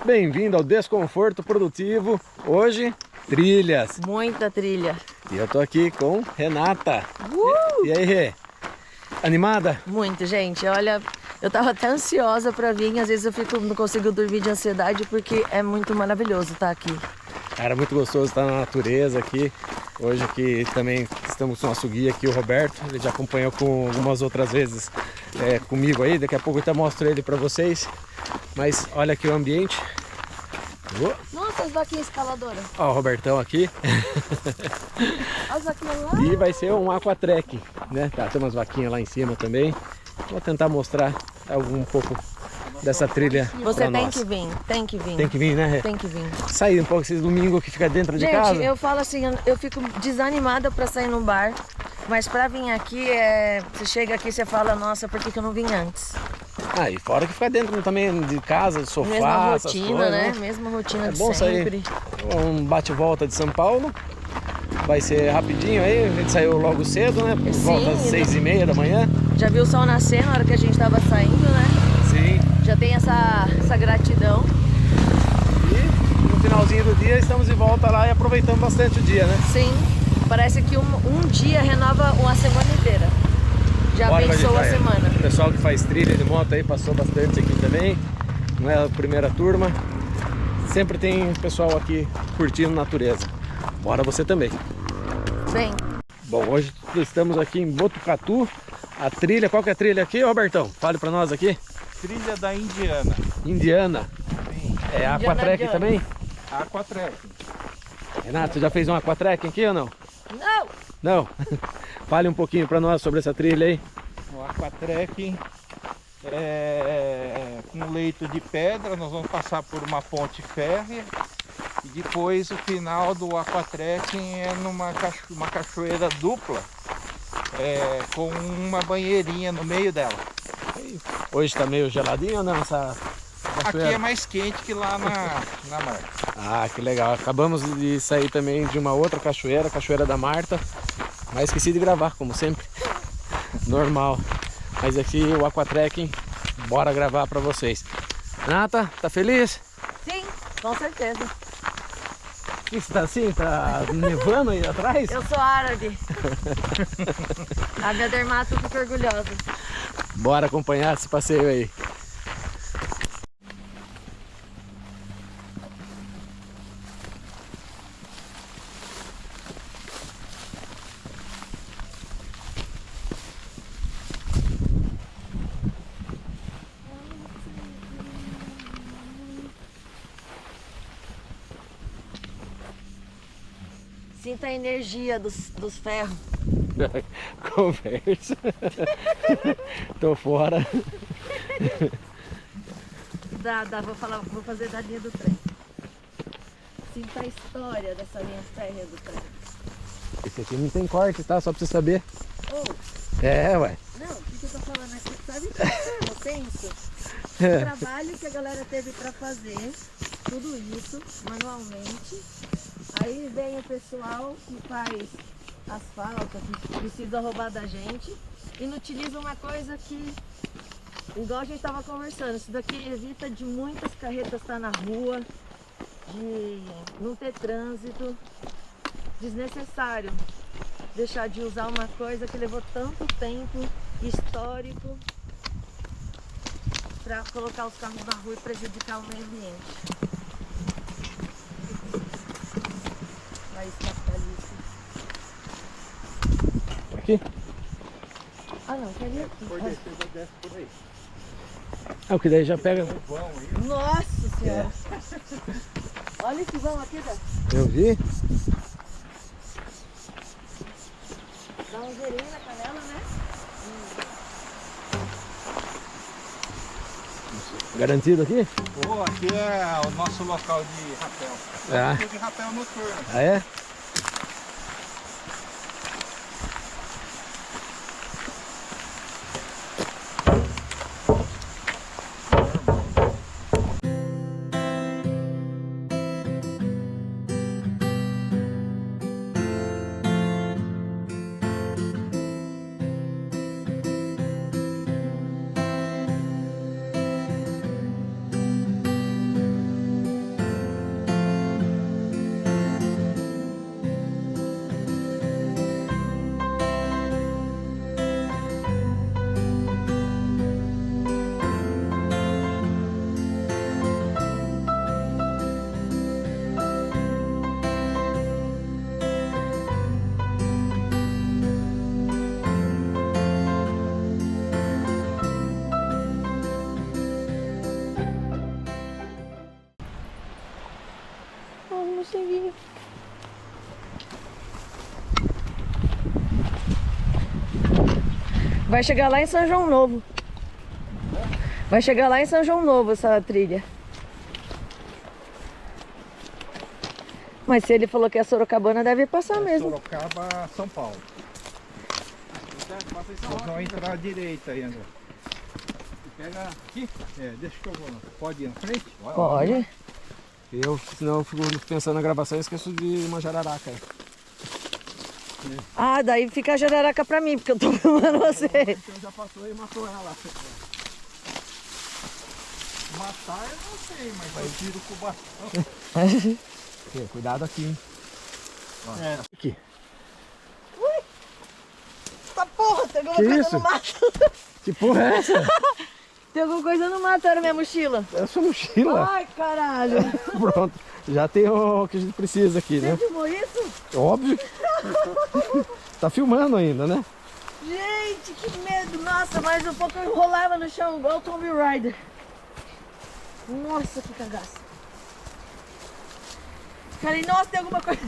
Bem-vindo ao Desconforto Produtivo. Hoje, trilhas. Muita trilha. E eu tô aqui com Renata. E aí, Rê? Animada? Muito, gente. Olha, eu tava até ansiosa pra vir. Às vezes eu não consigo dormir de ansiedade porque é muito maravilhoso estar aqui. Cara, muito gostoso estar na natureza aqui. Hoje aqui também estamos com o nosso guia aqui, o Roberto. Ele já acompanhou com algumas outras vezes comigo aí. Daqui a pouco eu até mostro ele pra vocês. Mas olha aqui o ambiente. Nossa, as vaquinhas escaladoras. Ó, o Robertão aqui. As vaquinhas lá. E vai ser um aquatrek, né? Tá, tem umas vaquinhas lá em cima também. Vou tentar mostrar um pouco dessa trilha. Você pra tem nós. que vir, tem que vir. Tem que vir, né, Rê? Tem que vir. Sair um pouco esses domingos que fica dentro de Gente, casa. eu falo assim, eu fico desanimada pra sair num bar. Mas pra vir aqui, você chega aqui e você fala, nossa, por que eu não vim antes? Ah, e fora que fica dentro também de casa, de sofá, Mesma essas rotina, coisas, né? Mesma rotina de bom sempre. sair. Um bate-volta de São Paulo. Vai ser rapidinho aí, a gente saiu logo cedo, né? Por volta às 6h30 da manhã. Já viu o sol nascer na hora que a gente tava saindo, né? Sim. Já tem essa gratidão. E no finalzinho do dia estamos de volta lá e aproveitamos bastante o dia, né? Sim, parece que um dia renova uma semana inteira. Já abençoa a semana. O pessoal que faz trilha de moto aí passou bastante aqui também. Não é a primeira turma. Sempre tem pessoal aqui curtindo natureza. Bora você também. Bem. Bom, hoje estamos aqui em Botucatu. A trilha, qual que é a trilha aqui, Robertão? Fale pra nós aqui. Trilha da Indiana. Indiana. Sim. É aquatrek também? Aquatrek. Renato, você já fez um aquatrek aqui ou não? Não! Não? Fale um pouquinho pra nós sobre essa trilha aí. O aquatrek é com leito de pedra. Nós vamos passar por uma ponte férrea. E depois o final do aquatrekking é numa uma cachoeira dupla, com uma banheirinha no meio dela. Hoje tá meio geladinho ou não essa cachoeira? Aqui é mais quente que lá na Marta. Ah, que legal. Acabamos de sair também de uma outra cachoeira, Cachoeira da Marta. Mas esqueci de gravar, como sempre. Normal. Mas aqui o aquatrekking, bora gravar pra vocês. Renata, tá feliz? Sim, com certeza. O que você tá assim? Tá nevando aí atrás? Eu sou árabe. A minha dermato fica orgulhosa. Bora acompanhar esse passeio aí. Sinta a energia dos ferros. Conversa. Tô fora. Vou fazer da linha do trem. Sinta a história dessa linha férrea do trem. Esse aqui não tem corte, tá? Só pra você saber. Oh, É, ué. não, o que eu tô falando aqui? Sabe o penso? O trabalho que a galera teve pra fazer tudo isso manualmente. Aí vem o pessoal que faz asfalto, que precisa roubar da gente, e não utiliza uma coisa que, igual a gente estava conversando, isso daqui evita de muitas carretas estar na rua, de não ter trânsito, desnecessário deixar de usar uma coisa que levou tanto tempo histórico para colocar os carros na rua e prejudicar o meio ambiente. País capitalista. Aqui? Ah não, queria aqui. Por que você já desce por aí? É o que daí já pega. Nossa senhora! Olha esse vão aqui, Dá. Eu vi. Dá um gerinho na canela, né? Garantido aqui? Pô, aqui é o nosso local de rapel. Ah. De rapel noturno. Ah, é? Vai chegar lá em São João Novo. Vai chegar lá em São João Novo essa trilha. Mas se ele falou que é Sorocabana, deve passar mesmo. Sorocaba, São Paulo. Nós vamos entrar à direita aí, André. Pega aqui. Deixa que eu vou. Pode ir na frente? Pode. Senão eu fico pensando na gravação e esqueço de uma jararaca. Ah, daí fica a jararaca pra mim, porque eu tô filmando você. Então já passou e matou ela. Matar eu não sei, mas eu tiro com o bastão. Cuidado aqui, hein? Aqui. Ui! Tá porra, tem alguma Que coisa isso? no mato. Que porra é essa? Tem alguma coisa no mato, era minha mochila. É a sua mochila. Ai, caralho. Pronto. Já tem o que a gente precisa aqui, Você né? filmou isso? Óbvio. Tá filmando ainda, né? Gente, que medo. Nossa, mais um pouco eu enrolava no chão, igual o Tomb Raider. Nossa, que cagaço. Falei, nossa, tem alguma coisa.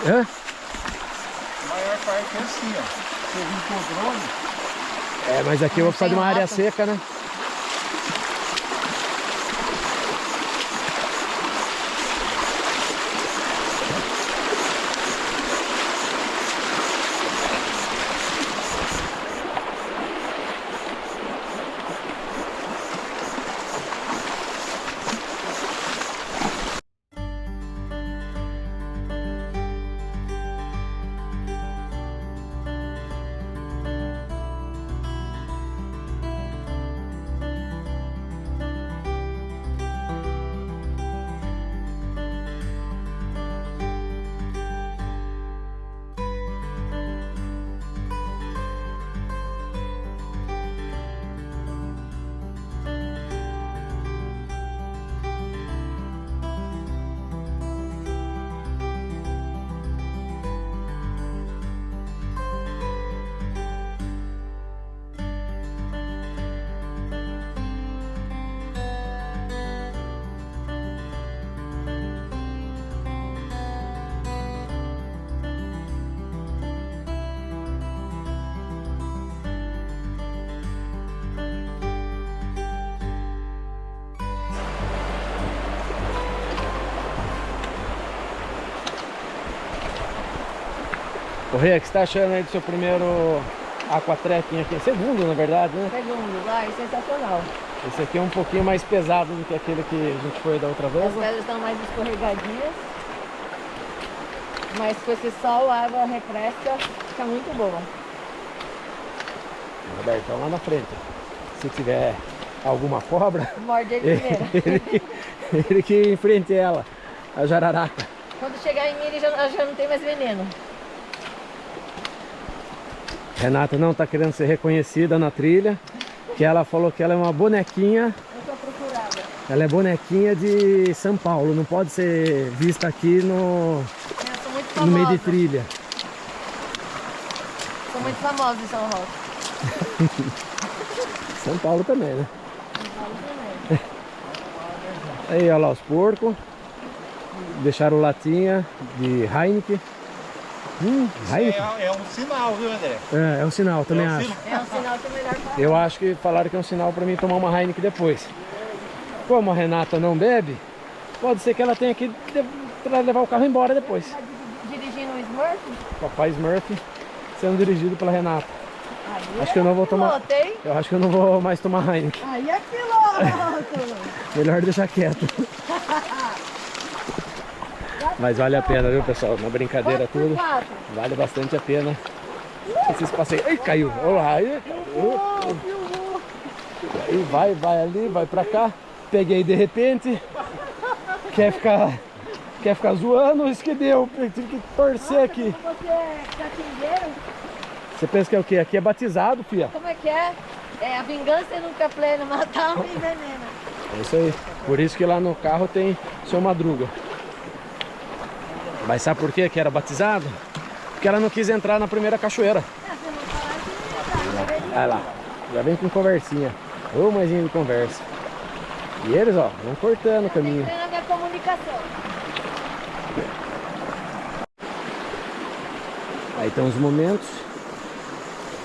É? A maior parte é assim, ó. Você vir com o drone, É, mas aqui eu vou precisar de uma área seca, né? Ô Rê, o que você tá achando aí do seu primeiro aquatrekking aqui? Segundo, na verdade, né? Segundo, vai, sensacional. Esse aqui é um pouquinho mais pesado do que aquele que a gente foi da outra vez. As pedras estão mais escorregadias. Mas com esse sol, a água refresca, fica muito boa. Robertão lá na frente. Se tiver alguma cobra, Morde ele primeiro. ele que enfrente ela, a jararaca. Quando chegar em mim, ele já não tem mais veneno. Renata não está querendo ser reconhecida na trilha, que ela falou que ela é uma bonequinha. Eu sou procurada. Ela é bonequinha de São Paulo, não pode ser vista aqui no meio de trilha. Sou muito famosa em São Roque. São Paulo também, né? São Paulo também. Aí, olha lá os porcos. Deixaram latinha de Heineken. Heineken? É um sinal, viu, André? É um sinal, também acho. É um sinal que é melhor parar. Eu acho que falaram que é um sinal para mim tomar uma Heineken depois. Como a Renata não bebe, pode ser que ela tenha que levar o carro embora depois. Tá dirigindo o Smurf? Papai Smurf sendo dirigido pela Renata. Aí Acho que eu não vou tomar. piloto, hein? Eu acho que eu não vou mais tomar Heineken. Aí é piloto! Melhor deixar quieto. Mas vale a pena, viu, pessoal? Uma brincadeira tudo. Vale bastante a pena. Esses passeios. Ai, caiu. Olha lá. Aí vai ali, vai pra cá. Peguei de repente. Quer ficar zoando? Isso que deu. Tive que torcer aqui. Você é catingueiro? Você pensa que é o quê? Aqui é batizado, filha. Como é que é? É a vingança nunca é plena, matar e envenena. É isso aí. Por isso que lá no carro tem seu Madruga. Mas sabe por quê que era batizado? Porque ela não quis entrar na primeira cachoeira. Você não falar que não deveria. Olha lá, já vem com conversinha. Ô, maisinha de conversa. E eles, ó, vão cortando o caminho. Tem que treinar minha comunicação. Aí tem uns momentos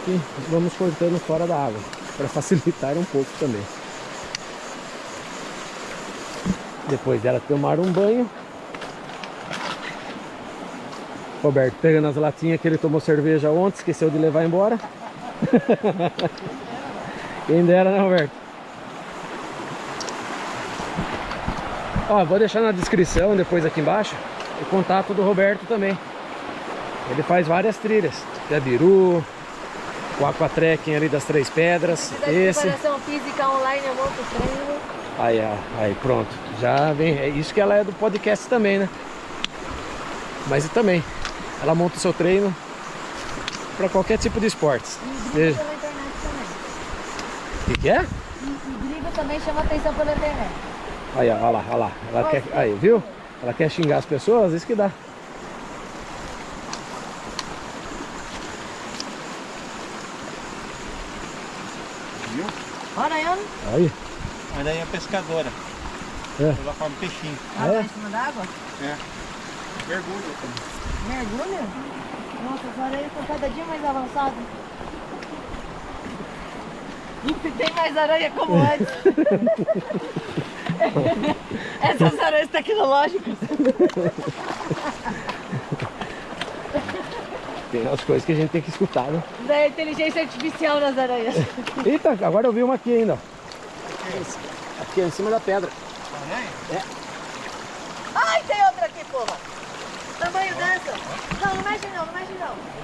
que vamos cortando fora da água, para facilitar um pouco também. Depois dela tomar um banho, Roberto pegando as latinhas que ele tomou cerveja ontem, esqueceu de levar embora. Quem dera, né, Roberto? Ó, vou deixar na descrição, depois aqui embaixo, o contato do Roberto também. Ele faz várias trilhas, Gabiru, o aquatrekking ali das Três Pedras, esse. Preparação física online, eu monto treino. Aí, pronto. Já vem. É isso que ela é do podcast também, né? Mas também. Ela monta o seu treino para qualquer tipo de esportes. E briga pela internet também. O que é? E briga também chama atenção pela internet. Aí, ó, olha lá. Ela quer, aí, viu? Ela quer xingar as pessoas, isso que dá. Viu? Olha aí, olha. Aí. Mas daí é pescadora. É. Ela come peixinho. Ah, é? Em cima da água? É. Mergulha. Mergulha? Nossa, as areias estão cada dia mais avançadas. Se tem mais aranha como antes. Essas aranhas tecnológicas. Tem as coisas que a gente tem que escutar, né? Da inteligência artificial nas aranhas. Eita, agora eu vi uma aqui ainda, ó. Aqui em cima da pedra. Aranha? É. Ai, tem outra aqui, porra. Tamanho dessa. Não, não mexe não, não mexe não.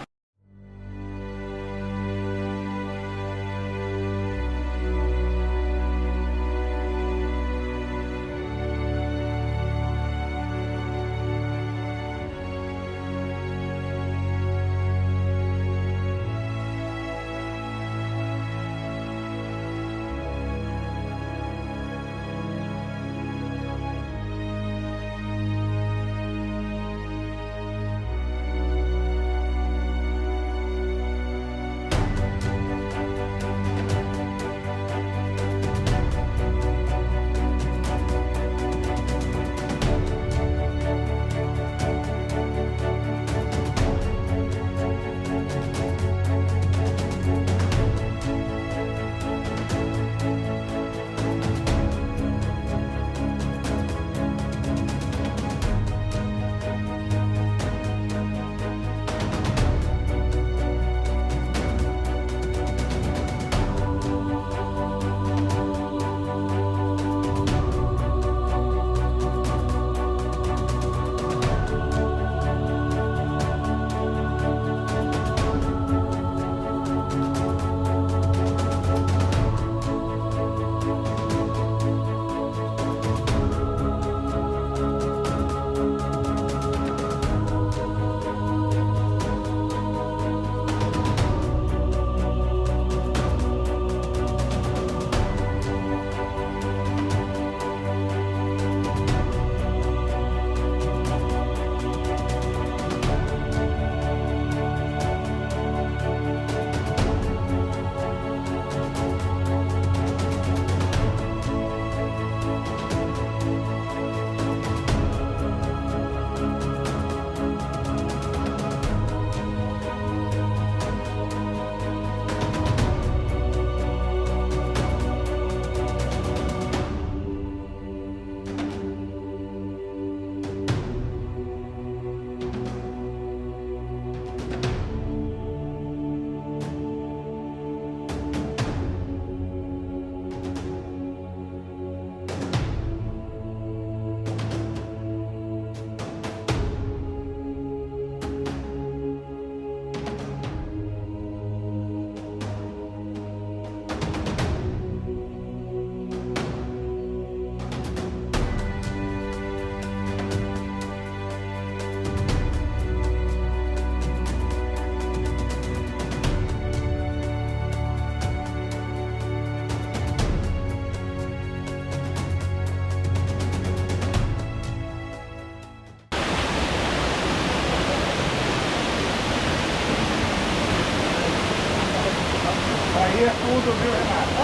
Aí é tudo, viu, Renato? Hã?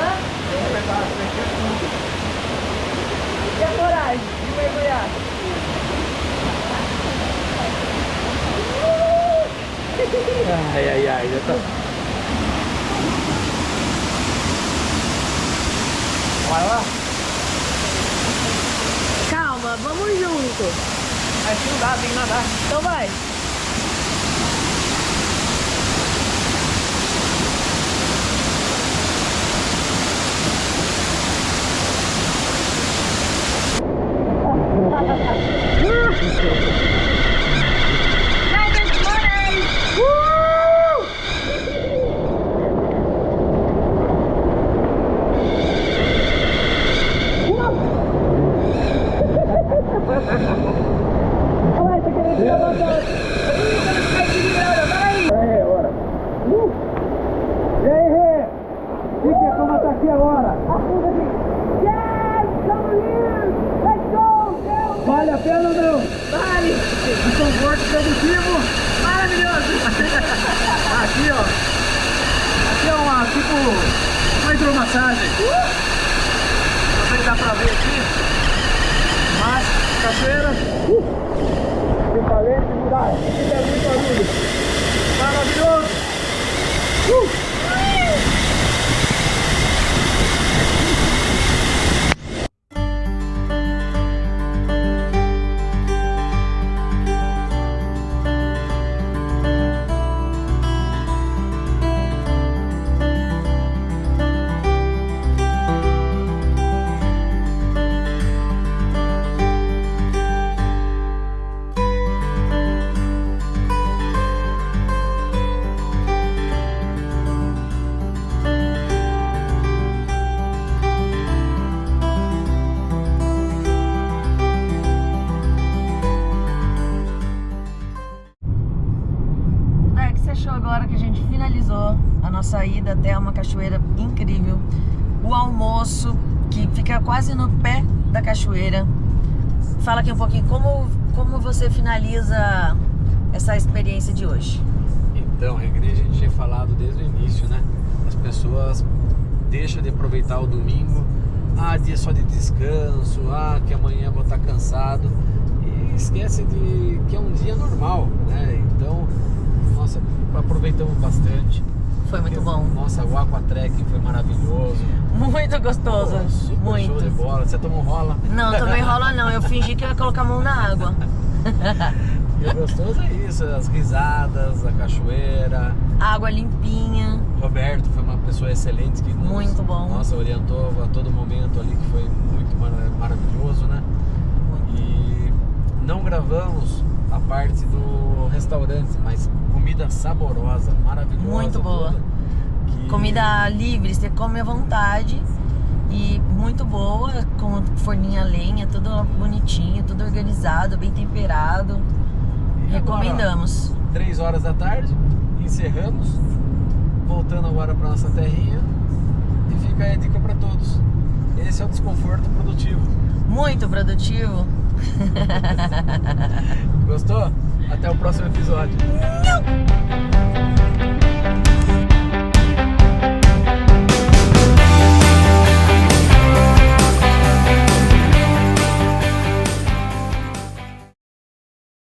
Um pedaço daqui é tudo. E a coragem de mergulhar? Ai, ai, ai, já tá. Vai lá. Calma, vamos junto. Aqui não dá, tem que nadar. Então vai. Vale a pena ou não? Vale. Desconforto produtivo. Maravilhoso. Aqui, ó. Aqui é uma, tipo, uma hidromassagem. Não sei se dá pra ver aqui. Mas, cachoeira. Equivalente, mudar. Aqui é muito barulho. Maravilhoso. você achou agora que a gente finalizou a nossa ida até uma cachoeira incrível? O almoço, que fica quase no pé da cachoeira. Fala aqui um pouquinho como você finaliza essa experiência de hoje. Então, a igreja a gente tinha falado desde o início, né? As pessoas deixam de aproveitar o domingo, dia só de descanso, que amanhã vou estar cansado, e esquece de que é um dia normal, né? Então, nossa, aproveitamos bastante. Foi muito bom. Nossa, o aquatrekking foi maravilhoso. Muito gostoso. Pô, super muito. Show de bola. Você tomou rola? Não, tomei rola não. Eu fingi que eu ia colocar a mão na água. E o gostoso é isso, as risadas, a cachoeira. Água limpinha. Roberto foi uma pessoa excelente que muito bom. Nossa, orientou a todo momento ali, que foi muito maravilhoso, né? E não gravamos a parte do restaurante, mas comida saborosa, maravilhosa. Muito boa. Comida livre, você come à vontade. E muito boa, com forninha a lenha, tudo bonitinho, tudo organizado, bem temperado. E recomendamos. Agora, 3 horas da tarde, encerramos. Voltando agora para nossa terrinha. E fica aí a dica para todos. Esse é o desconforto produtivo. Muito produtivo. Gostou? Até o próximo episódio.